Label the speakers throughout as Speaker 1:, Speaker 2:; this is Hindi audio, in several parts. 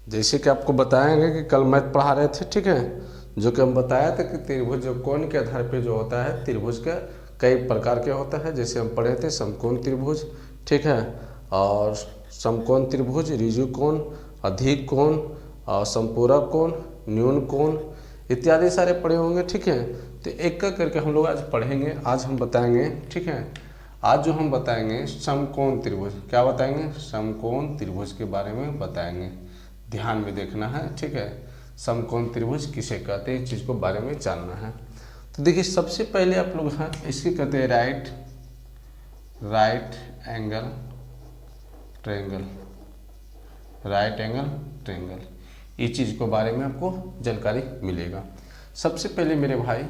Speaker 1: जैसे कि आपको बताएंगे कि कल मैथ पढ़ा रहे थे, ठीक है, जो कि हम बताया था कि त्रिभुज जो कोण के आधार पे जो होता है, त्रिभुज का कई प्रकार के होता है। जैसे हम पढ़े थे समकोण त्रिभुज, ठीक है, और समकोण त्रिभुज, ऋजु कोण, अधिक कोण, और संपूरक कोण, न्यून कोण इत्यादि सारे पढ़े होंगे, ठीक है। तो एक एक करके हम लोग आज पढ़ेंगे। आज हम बताएंगे, ठीक है, आज जो हम बताएंगे समकोण त्रिभुज। क्या बताएंगे? समकोण त्रिभुज के बारे में बताएंगे। ध्यान में देखना है, ठीक है। समकोण त्रिभुज किसे कहते हैं, इस चीज़ को बारे में जानना है। तो देखिए, सबसे पहले आप लोग हैं इसकी कहते हैं right angle triangle. Right angle triangle, इस चीज़ के बारे में आपको जानकारी मिलेगा। सबसे पहले मेरे भाई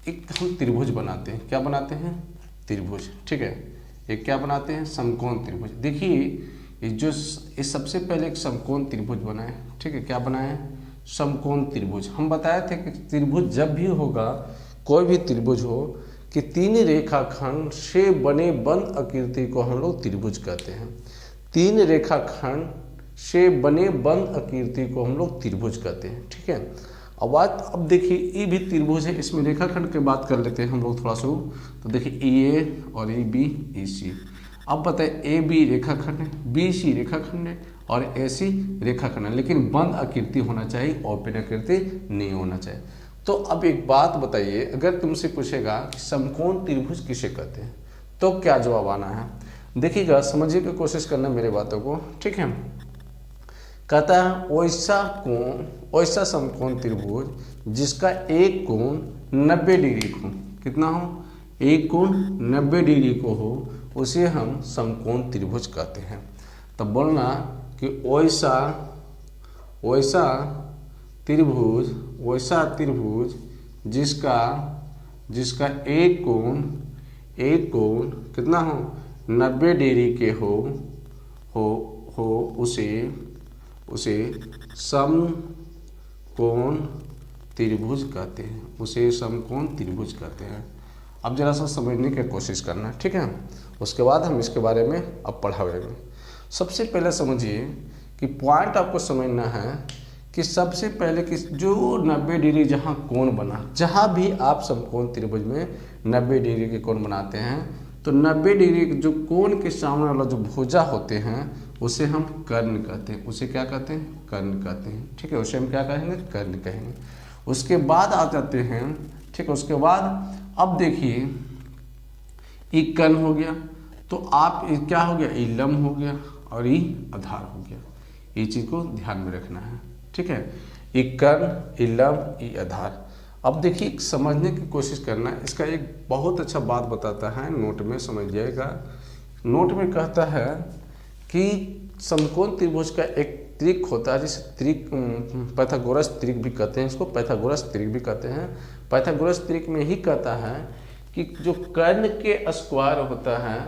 Speaker 1: एक हम त्रिभुज बनाते हैं। क्या बनाते हैं? त्रिभुज, ठीक है। एक क्या बनाते हैं? समकोण त्रिभुज। देखिए इस सबसे पहले एक समकोण त्रिभुज बनाए, ठीक है। क्या बनाए? समकोण त्रिभुज। हम बताए थे कि त्रिभुज जब भी होगा, कोई भी त्रिभुज हो, कि तीन रेखाखंड से बने बंद आकृति को हम लोग त्रिभुज कहते हैं। तीन रेखाखंड से बने बंद आकृति को हम लोग त्रिभुज कहते हैं, ठीक है। अब देखिए, ये भी त्रिभुज है। इसमें रेखाखंड की बात कर लेते हैं हम लोग थोड़ा सा। तो देखिए ए और ए बी ए सी। अब बताए ए बी रेखाखंड है, बी सी रेखाखंड है और ए सी रेखाखंड है, लेकिन बंद आकृति होना चाहिए, ओपन आकृति नहीं होना चाहिए। तो अब एक बात बताइए, अगर तुमसे पूछेगा कि समकोण त्रिभुज किसे कहते हैं, तो क्या जवाब आना है? देखिएगा, समझने की कोशिश करना मेरे बातों को, ठीक है। कहता है वैसा समकोण त्रिभुज जिसका एक कोण 90 डिग्री को, कितना हो? एक कोण 90 डिग्री को हो, उसे हम समकोण त्रिभुज कहते हैं। तब बोलना कि वैसा त्रिभुज जिसका एक कोण कितना हो? 90 डिग्री के हो उसे समकोण त्रिभुज कहते हैं। उसे समकोण त्रिभुज कहते हैं। अब जरा सा समझने की कोशिश करना, ठीक है। उसके बाद हम इसके बारे में अब पढ़ाएंगे। सबसे पहले समझिए कि पॉइंट आपको समझना है कि सबसे पहले कि जो 90 डिग्री जहाँ कोण बना, जहाँ भी आप समकोण त्रिभुज में 90 डिग्री के कोण बनाते हैं, तो 90 डिग्री जो कोण के सामने वाला जो भुजा होते हैं उसे हम कर्ण कहते हैं। उसे क्या कहते हैं? कर्ण कहते हैं, ठीक है। उसे हम क्या कहेंगे? कर्ण कहेंगे। उसके बाद आ जाते हैं, ठीक है। उसके बाद अब देखिए, ये कर्ण हो गया, तो आप क्या हो गया? ये लंब हो गया और ये आधार हो गया। ये चीज़ को ध्यान में रखना है, ठीक है। ये कर्ण, ये लंब, ये आधार। अब देखिए, समझने की कोशिश करना। इसका एक बहुत अच्छा बात बताता है, नोट में समझिएगा। नोट में कहता है कि समकोण त्रिभुज का एक त्रिक होता है, जिसे त्रिक पाइथागोरस त्रिक भी कहते हैं। इसको पाइथागोरस त्रिक भी कहते हैं। पाइथागोरस त्रिक में ही कहता है कि जो कर्ण के स्क्वायर होता है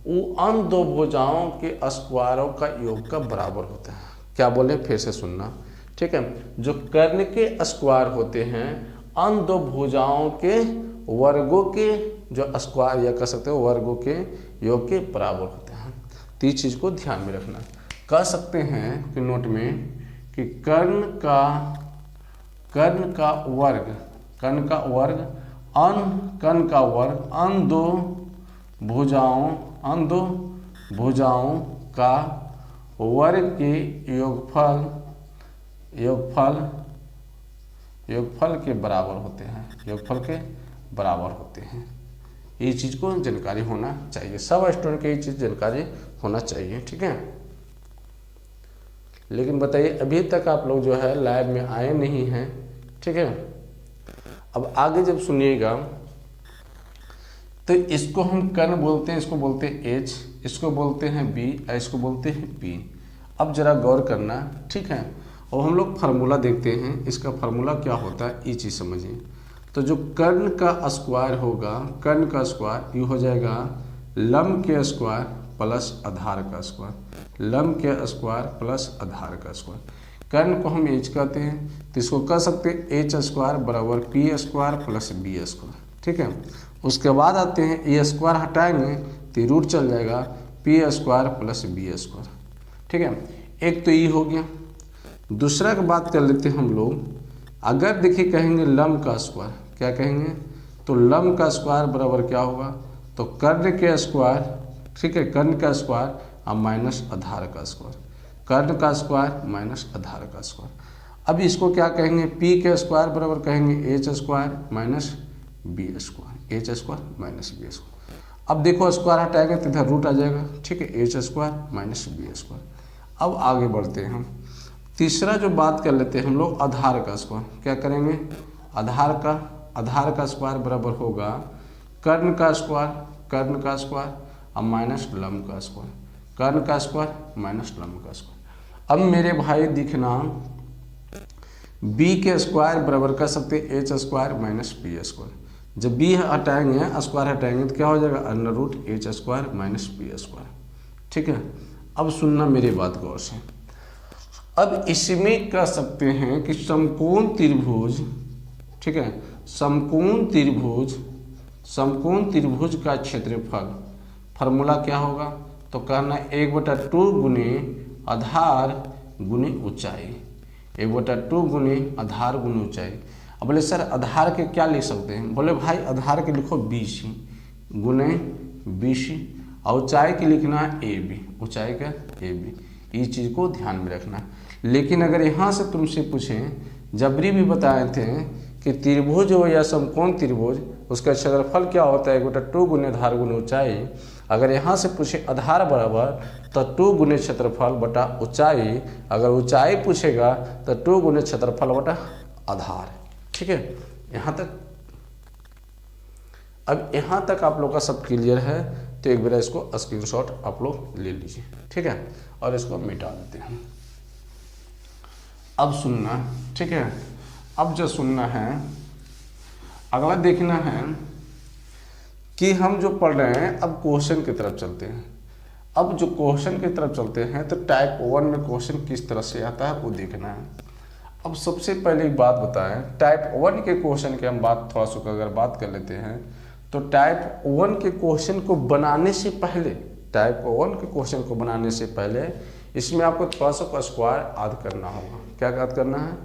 Speaker 1: वो अन्य दो भुजाओं के स्क्वायरों का योग का बराबर होता है। क्या बोले? फिर से सुनना, ठीक है। जो कर्ण के स्क्वायर होते हैं अन्य दो भुजाओं के वर्गों के जो स्क्वायर, या कह सकते हो वर्गों के योग के बराबर होते हैं। तो इस चीज़ को ध्यान में रखना। कह सकते हैं कि नोट में कि कर्ण का वर्ग अन्य दो भुजाओं का वर्ग के योगफल के बराबर होते हैं। योगफल के बराबर होते हैं। ये चीज़ को जानकारी होना चाहिए। सब स्टूडेंट को ये चीज़ जानकारी होना चाहिए, ठीक है। लेकिन बताइए, अभी तक आप लोग जो है लाइव में आए नहीं हैं, ठीक है। अब आगे जब सुनिएगा तो इसको हम कर्ण बोलते हैं, इसको बोलते हैं एच, इसको बोलते हैं बी, इसको बोलते हैं पी। अब जरा गौर करना, ठीक है। और हम लोग फार्मूला देखते हैं, इसका फार्मूला क्या होता है ये चीज़ समझिए। तो जो कर्ण का स्क्वायर होगा, कर्ण का स्क्वायर ये हो जाएगा लंब के स्क्वायर प्लस आधार का स्क्वायर। लंब के स्क्वायर प्लस आधार का स्क्वायर। कर्ण को हम एच कहते हैं, तो इसको कह सकते हैं एच स्क्वायर बराबर P square plus B square, ठीक है। उसके बाद आते हैं ए स्क्वायर हटाएंगे तो रूट चल जाएगा P square plus B square, ठीक है। एक तो ये हो गया। दूसरा की बात कर लेते हैं हम लोग। अगर देखिए कहेंगे लंब का स्क्वायर, क्या कहेंगे, तो लंब का स्क्वायर बराबर क्या होगा, तो कर्ण के स्क्वायर, ठीक है, कर्ण का स्क्वायर और माइनस आधार का स्क्वायर, कर्ण का स्क्वायर माइनस आधार का स्क्वायर। अब इसको क्या कहेंगे, पी के स्क्वायर बराबर कहेंगे H square minus B square, H square minus B square. अब देखो स्क्वायर हटाएंगे तो इधर रूट आ जाएगा, ठीक है, H square minus B square. अब आगे बढ़ते हैं हम, तीसरा जो बात कर लेते हैं हम लोग आधार का स्क्वायर, क्या करेंगे, आधार का स्क्वायर बराबर होगा कर्ण का स्क्वायर अब माइनस लंब का स्क्वायर, कर्ण का स्क्वायर माइनस लंब का स्क्वायर। अब मेरे भाई दिखना b के स्क्वायर बराबर कर सकते हैं H square minus B square. जब b हटाएंगे स्क्वायर हटाएंगे तो क्या हो जाएगा, under root H square minus B square, ठीक है। अब सुनना मेरी बात गौर से। अब इसमें कह सकते हैं कि समकोण त्रिभुज, ठीक है, समकोण त्रिभुज का क्षेत्रफल, फार्मूला क्या होगा, तो कहना 1/2 गुने आधार गुने ऊंचाई, 1/2 गुने आधार गुने ऊंचाई। अब बोले सर आधार के क्या लिख सकते हैं, बोले भाई आधार के लिखो BC गुने BC और ऊंचाई की लिखना है AB, ऊंचाई का AB, इस चीज़ को ध्यान में रखना। लेकिन अगर यहाँ से तुमसे पूछें, जबरी भी बताए थे कि त्रिभुज हो या समकोण त्रिभुज, उसका क्षेत्रफल क्या होता है, 1/2 गुने आधार गुने ऊंचाई। अगर यहाँ से पूछे आधार बराबर तो 2 गुने क्षेत्रफल बटा ऊंचाई, अगर ऊंचाई पूछेगा तो 2 गुने क्षेत्रफल बटा आधार, ठीक है। यहाँ तक, अब यहाँ तक आप लोग का सब क्लियर है, तो एक बार इसको स्क्रीनशॉट आप लोग ले लीजिए, ठीक है, और इसको मिटा देते हैं। अब सुनना, ठीक है, अब जो सुनना है, अगला देखना है कि हम जो पढ़ रहे हैं अब क्वेश्चन की तरफ चलते हैं। अब जो क्वेश्चन की तरफ चलते हैं तो टाइप 1 में क्वेश्चन किस तरह से आता है वो देखना है। अब सबसे पहले एक बात बताएं, टाइप 1 के क्वेश्चन की हम बात थोड़ा सा अगर बात कर लेते हैं, तो टाइप 1 के क्वेश्चन को बनाने से पहले, टाइप 1 के क्वेश्चन को बनाने से पहले इसमें आपको थोड़ा सा स्क्वायर याद करना होगा। क्या याद करना है,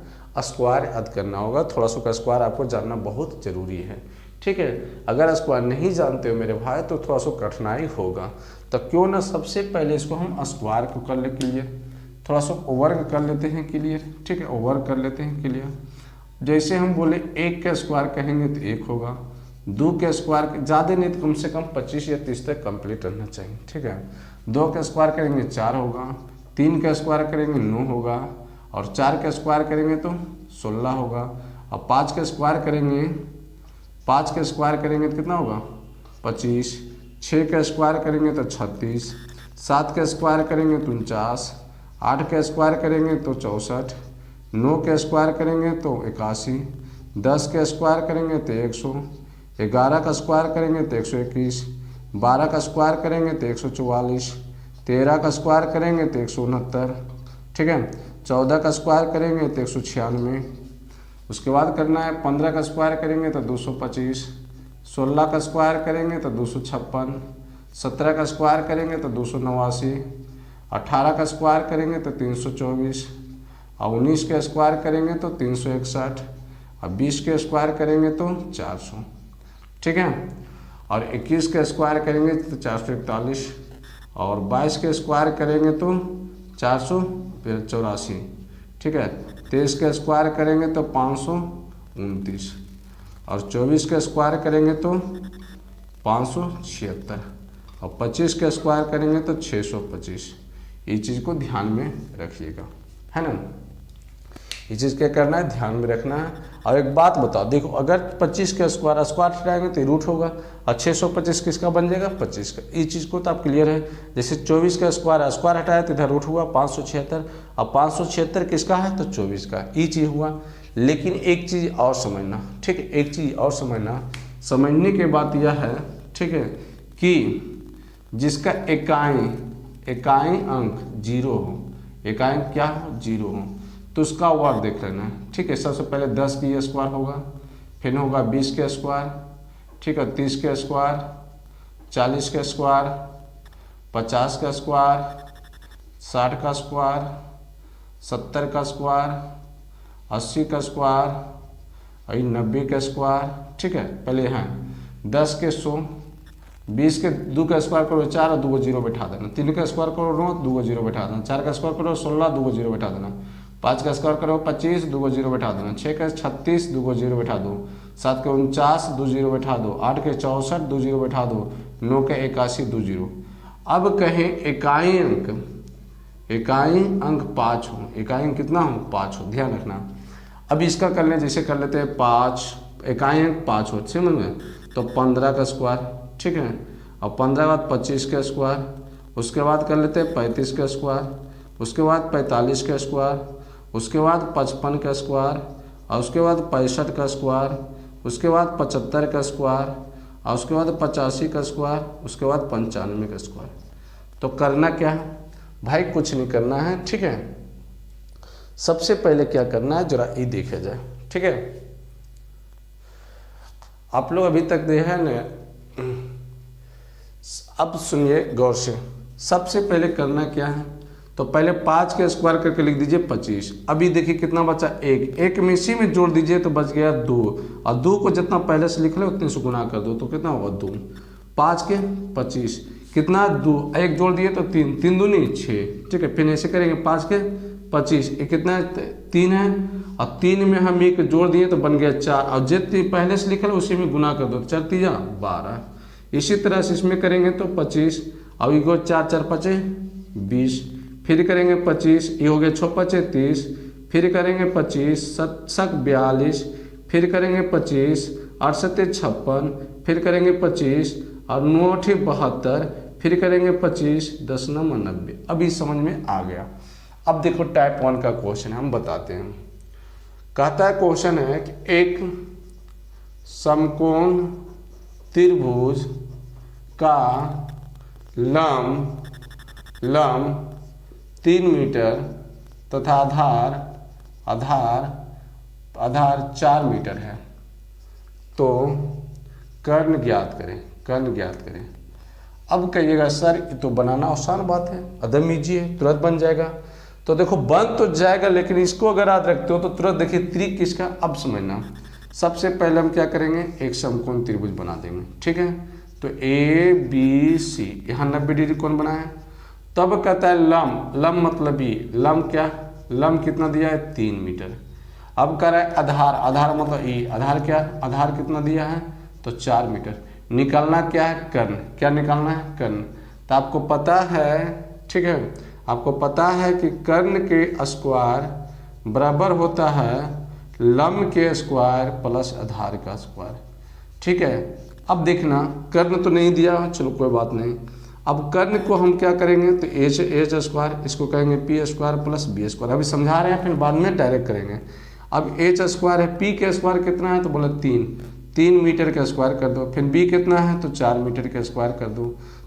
Speaker 1: स्क्वायर याद करना होगा। थोड़ा सा स्क्वायर आपको जानना बहुत ज़रूरी है, ठीक है। अगर स्क्वायर नहीं जानते हो मेरे भाई तो थोड़ा सा कठिनाई होगा, तो क्यों ना सबसे पहले इसको हम स्क्वायर को कर ले क्लियर, थोड़ा सा वर्ग कर लेते हैं क्लियर, ठीक है, वर्ग कर लेते हैं क्लियर। जैसे हम बोले 1 का स्क्वायर कहेंगे तो 1 होगा, 2 के स्क्वायर ज़्यादा नहीं तो कम से कम 25 या 30 तक कंप्लीट रहना चाहिए, ठीक है। 2 का स्क्वायर करेंगे 4 होगा, 3 का स्क्वायर करेंगे 9 होगा, और 4 का स्क्वायर करेंगे तो 16 होगा, और 5 का स्क्वायर करेंगे, 5 का स्क्वायर करेंगे तो कितना होगा 25, 6 का स्क्वायर करेंगे तो 36, 7 का स्क्वायर करेंगे तो 49, 8 का स्क्वायर करेंगे तो 64, 9 का स्क्वायर करेंगे तो 81, 10 का स्क्वायर करेंगे तो 100, 11 का स्क्वायर करेंगे तो 121, 12 का स्क्वायर करेंगे तो 144, 13 का स्क्वायर करेंगे तो 169, ठीक है, 14 का स्क्वायर करेंगे तो 196, उसके बाद करना है 15 का स्क्वायर करेंगे तो 225, 16 का स्क्वायर करेंगे तो 256, 17 का स्क्वायर करेंगे तो 289, 18 का स्क्वायर करेंगे तो 324, और 19 का स्क्वायर करेंगे तो 361, और 20 के स्क्वायर करेंगे तो 400, ठीक है, और 21 का स्क्वायर करेंगे तो 441, और 22 के स्क्वायर करेंगे तो 484, ठीक है, 23 का स्क्वायर करेंगे तो 529, और 24 का स्क्वायर करेंगे तो 576, और 25 का स्क्वायर करेंगे तो 625। ये चीज़ को ध्यान में रखिएगा, है ना। ये चीज़ क्या करना है, ध्यान में रखना है। और एक बात बताओ, देखो अगर 25 का स्क्वायर हटाएंगे तो रूट होगा, और 625 किसका बन जाएगा 25 का। इस चीज़ को तो आप क्लियर है। जैसे 24 का स्क्वायर हटाया तो इधर रूट हुआ 576, और 576 किसका है तो 24 का, ये चीज़ हुआ। लेकिन एक चीज़ और समझना, ठीक है, एक चीज़ और समझने के बात यह है, ठीक है, कि जिसका इकाई अंक 0 हो, इकाई क्या हो 0 हो, तो उसका वर्ग देख लेना है, ठीक है। सबसे पहले 10 की स्क्वायर होगा, फिर होगा 20 के स्क्वायर, ठीक है, 30 के स्क्वायर, 40 के स्क्वायर, 50 का स्क्वायर, 60 का स्क्वायर, 70 का स्क्वायर, 80 का स्क्वायर, और 90 का स्क्वायर। ठीक है, पहले यहाँ 10 के 100, 20 के 2 का स्क्वायर करो 4 और 2 को 0 बैठा देना, 3 का स्क्वायर करो 9, 2 को 0 बैठा देना, 4 का स्क्वायर करो 16, 2 को 0 बैठा देना, 5 का स्क्वायर करो 25, 2 को 0 बैठा देना, 6 का 36, 2 को 0 बैठा दो, 7 के 49, 2 0 बैठा दो, 8 के 64, 2 0 बैठा दो, 9 के 81, 2 0। अब कहें इकाई अंक 5 हो, इकाई अंक कितना हो 5 हो, ध्यान रखना। अब इसका कर लें, जैसे कर लेते हैं 5, इकाई अंक 5 हो, समझ में, तो 15 का स्क्वायर। ठीक है, और 15 के बाद 25 का स्क्वायर, उसके बाद कर लेते हैं 35 का स्क्वायर, उसके बाद 45 का स्क्वायर, उसके बाद 55 का स्क्वायर, और उसके बाद 65 का स्क्वायर, उसके बाद 75 का स्क्वायर, और उसके बाद 85 का स्क्वायर, उसके बाद 95 का स्क्वायर। तो करना क्या है भाई, कुछ नहीं करना है। ठीक है, सबसे पहले क्या करना है जरा ये देखा जाए। ठीक है, आप लोग अभी तक देखा है ना, अब सुनिए गौर से। सबसे पहले करना क्या है, तो पहले 5 के स्क्वायर करके लिख दीजिए 25। अभी देखिए कितना बचा, 1 में इसी में जोड़ दीजिए तो बच गया 2, और 2 को जितना पहले से लिख लो उतने से गुना कर दो तो कितना होगा 2। 5 के 25 कितना 2, 1 जोड़ दिए तो 3, 3 दूनी 6। ठीक है, फिर ऐसे करेंगे 5 के 25, ये कितना 3 है, और 3 में हम 1 जोड़ दिए तो बन गया 4, और जितनी पहले से लिखा उसी में गुना कर दो, 4 3 12। इसी तरह से इसमें करेंगे तो 25, अब इको 4 4 5 20, फिर करेंगे 25, ये हो गया 6 5 30, फिर करेंगे 25 7 42, फिर करेंगे 25 8 7 56, फिर करेंगे 25 और 9 8 72, फिर करेंगे 25 10 9 90। अभी समझ में आ गया। अब देखो टाइप 1 का क्वेश्चन हम बताते हैं। कहता है क्वेश्चन है कि एक समकोण त्रिभुज का लंब 3 मीटर तथा आधार 4 मीटर है, तो कर्ण ज्ञात करें। अब कहिएगा सर ये तो बनाना आसान बात है, अदम ईजी है, तुरंत बन जाएगा। तो देखो बन तो जाएगा, लेकिन इसको अगर याद रखते हो तो तुरंत देखिए त्रिक किसका। अब समझना, सबसे पहले हम क्या करेंगे, एक समकोण त्रिभुज बना देंगे। ठीक है, तो ABC, यहाँ 90 डिग्री कोण बना है। तब कहता है लंब मतलब लंब क्या, लंब कितना दिया है 3 मीटर। अब कह रहा है आधार मतलब आधार क्या, आधार कितना दिया है तो 4 मीटर। निकालना क्या है, कर्ण। क्या निकालना है, कर्ण। तो आपको पता है, ठीक है, आपको पता है कि कर्ण के स्क्वायर बराबर होता है लंब के स्क्वायर प्लस आधार का स्क्वायर। ठीक है, अब देखना कर्ण तो नहीं दिया, चलो कोई बात नहीं। अब कर्ण को हम क्या करेंगे, तो एच स्क्वायर, इसको कहेंगे P square plus B square. अभी समझा रहे हैं, फिर बाद में डायरेक्ट करेंगे। अब एच स्क्वायर है, पी के स्क्वायर कितना है, तो बोले 3 मीटर का स्क्वायर कर दो। फिर बी कितना है, तो 4 मीटर का स्क्वायर कर दो।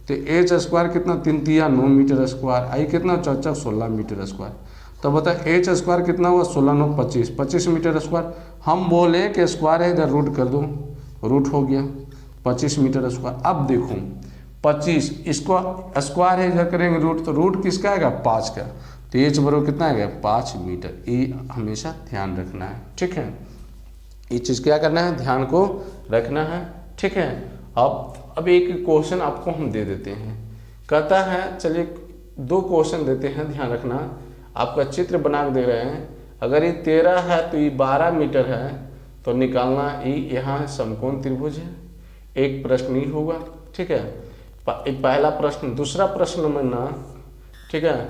Speaker 1: तो एच स्क्वायर कितना, 3 3 9 मीटर स्क्वायर, आई कितना 4 16 मीटर स्क्वायर। तो बता एच स्क्वायर कितना हुआ, 16 9 25 मीटर स्क्वायर। हम बोले कि स्क्वायर है, इधर रूट कर दो, रूट हो गया 25 मीटर स्क्वायर। अब देखो 25, इसको स्क्वायर है, इधर करेंगे रूट, तो रूट किसका आएगा 5 का। तो एच बराबर कितना आएगा 5 मीटर। ये हमेशा ध्यान रखना है। ठीक है, ये चीज़ क्या करना है, ध्यान को रखना है। ठीक है, अब एक क्वेश्चन आपको हम दे देते हैं। कहता है, चलिए 2 क्वेश्चन देते हैं, ध्यान रखना। आपका चित्र बना के दे रहे हैं। अगर ये 13 है तो ये 12 मीटर है, तो निकालना ये यहाँ समकोण त्रिभुज है। एक प्रश्न ही होगा। ठीक है, पहला प्रश्न। दूसरा प्रश्न में ना, ठीक है,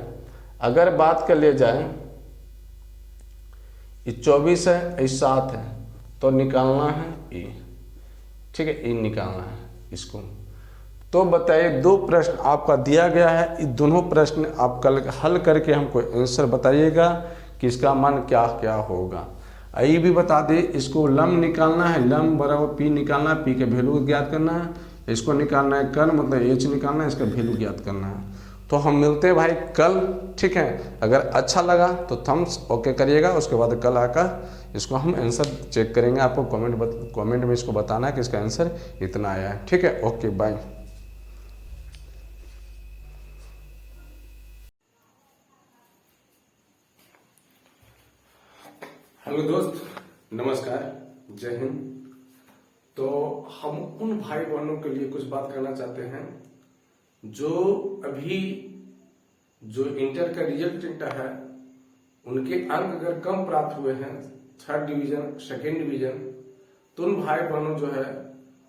Speaker 1: अगर बात कर ले जाए, ये 24 है, ये 7 है, तो निकालना है ये। ठीक है, ये निकालना है इसको। तो बताइए 2 प्रश्न आपका दिया गया है, ये दोनों प्रश्न आप कल हल करके हमको आंसर बताइएगा कि इसका मान क्या क्या होगा। ये भी बता दे, इसको लंब निकालना है, लंब बराबर पी निकालना है, पी के वैल्यू ज्ञात करना है। इसको निकालना है कर्ण मतलब एच निकालना है, इसका वैल्यू ज्ञात करना है। तो हम मिलते हैं भाई कल। ठीक है, अगर अच्छा लगा तो थम्स ओके करिएगा, उसके बाद कल आकर इसको हम आंसर चेक करेंगे। आपको कमेंट में इसको बताना है कि इसका आंसर इतना आया है। ठीक है, ओके बाय। हेलो दोस्त, नमस्कार, जय हिंद। तो हम उन भाई बहनों के लिए कुछ बात करना चाहते हैं जो अभी जो इंटर का रिजल्ट है उनके अंक अगर कम प्राप्त हुए हैं, 3rd डिवीजन, 2nd डिवीजन, तो उन भाई बहनों जो है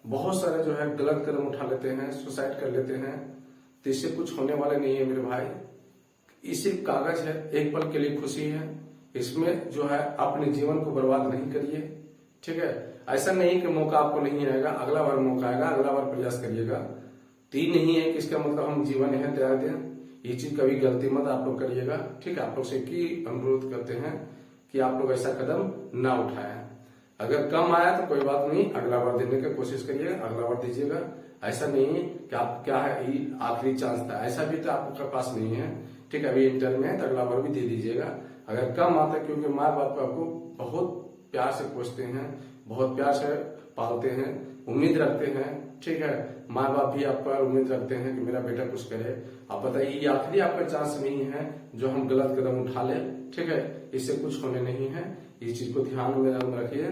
Speaker 1: बहुत सारे जो है गलत कदम उठा लेते हैं, सुसाइड कर लेते हैं। तो इससे कुछ होने वाले नहीं है मेरे भाई। इसी कागज है, एक पल के लिए खुशी है, इसमें जो है अपने जीवन को बर्बाद नहीं करिए, ठीक है। ऐसा नहीं कि मौका आपको नहीं आएगा, अगला बार मौका आएगा, अगला बार प्रयास करिएगा। तो ये नहीं है कि इसका मतलब हम जीवन है त्याग दें, ये चीज कभी गलती मत आप लोग करिएगा, ठीक है। आप लोग से की अनुरोध करते हैं कि आप लोग ऐसा कदम ना उठाएं। अगर कम आया तो कोई बात नहीं, अगला बार देने की कोशिश करिएगा, अगला बार दीजिएगा। ऐसा नहीं है कि आप क्या है आखिरी चांस था, ऐसा भी तो आपके पास नहीं है, ठीक है। अभी इंटर में है तो अगला बार भी दे दीजिएगा। अगर कम आता है, क्योंकि माँ बाप आपको बहुत प्यार से पूछते हैं, बहुत प्यार से पालते हैं, उम्मीद रखते हैं, ठीक है। माँ बाप भी आप पर उम्मीद रखते हैं कि मेरा बेटा कुछ करे। आप बताइए, ये आखिरी आपका चांस नहीं है जो हम गलत कदम उठा ले, ठीक है। इससे कुछ होने नहीं है। इस चीज को ध्यान में रखिए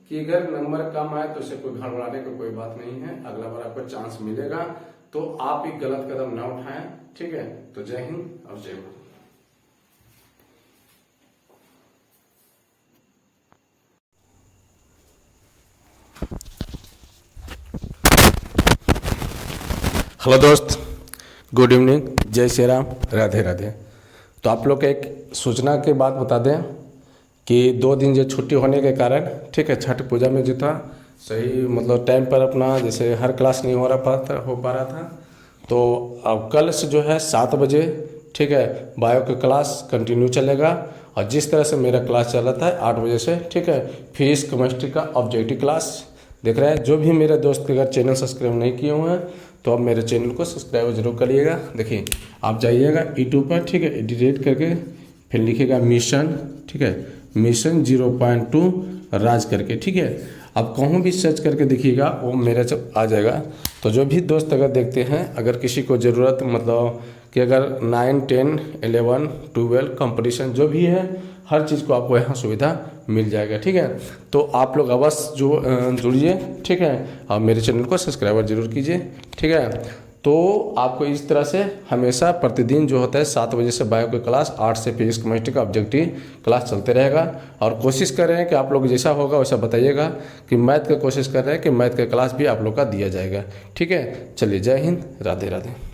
Speaker 1: कि अगर नंबर कम आए तो उसे कोई घबराने की कोई बात नहीं है। अगला बार आपको चांस मिलेगा तो आप एक गलत कदम ना उठाएं, ठीक है। तो जय हिंद और जय भारत। हेलो दोस्त, गुड इवनिंग, जय श्री राम, राधे राधे। तो आप लोग एक सूचना की बात बता दें कि 2 दिन जो छुट्टी होने के कारण, ठीक है, छठ पूजा में जो था सही मतलब टाइम पर अपना जैसे हर क्लास नहीं हो पा रहा था। तो अब कल से जो है 7 बजे, ठीक है, बायो का क्लास कंटिन्यू चलेगा। और जिस तरह से मेरा क्लास चल रहा था 8 बजे से, ठीक है, फिजिक्स केमिस्ट्री का ऑब्जेक्टिव क्लास देख रहे हैं। जो भी मेरे दोस्त के अगर चैनल सब्सक्राइब नहीं किए हुए हैं तो आप मेरे चैनल को सब्सक्राइब जरूर करिएगा। देखिए, आप जाइएगा यूट्यूब पर, ठीक है, एडिट करके फिर लिखिएगा मिशन, ठीक है, मिशन 0.2 राज करके, ठीक है। आप कहूँ भी सर्च करके देखिएगा, वो मेरे से आ जाएगा। तो जो भी दोस्त अगर देखते हैं, अगर किसी को ज़रूरत मतलब कि अगर 9, 10, 11, 12 कंपटीशन जो भी है, हर चीज़ को आपको यहाँ सुविधा मिल जाएगा, ठीक है। तो आप लोग अवश्य जो जुड़िए, ठीक है, और मेरे चैनल को सब्सक्राइबर जरूर कीजिए, ठीक है। तो आपको इस तरह से हमेशा प्रतिदिन जो होता है 7 बजे से बायो की क्लास, 8 से फिजिक्स केमिस्ट्री का ऑब्जेक्टिव क्लास चलते रहेगा। और कोशिश कर रहे हैं कि आप लोग जैसा होगा वैसा बताइएगा कि मैथ का कोशिश कर रहे हैं कि मैथ का क्लास भी आप लोग का दिया जाएगा, ठीक है। चलिए, जय हिंद, राधे राधे।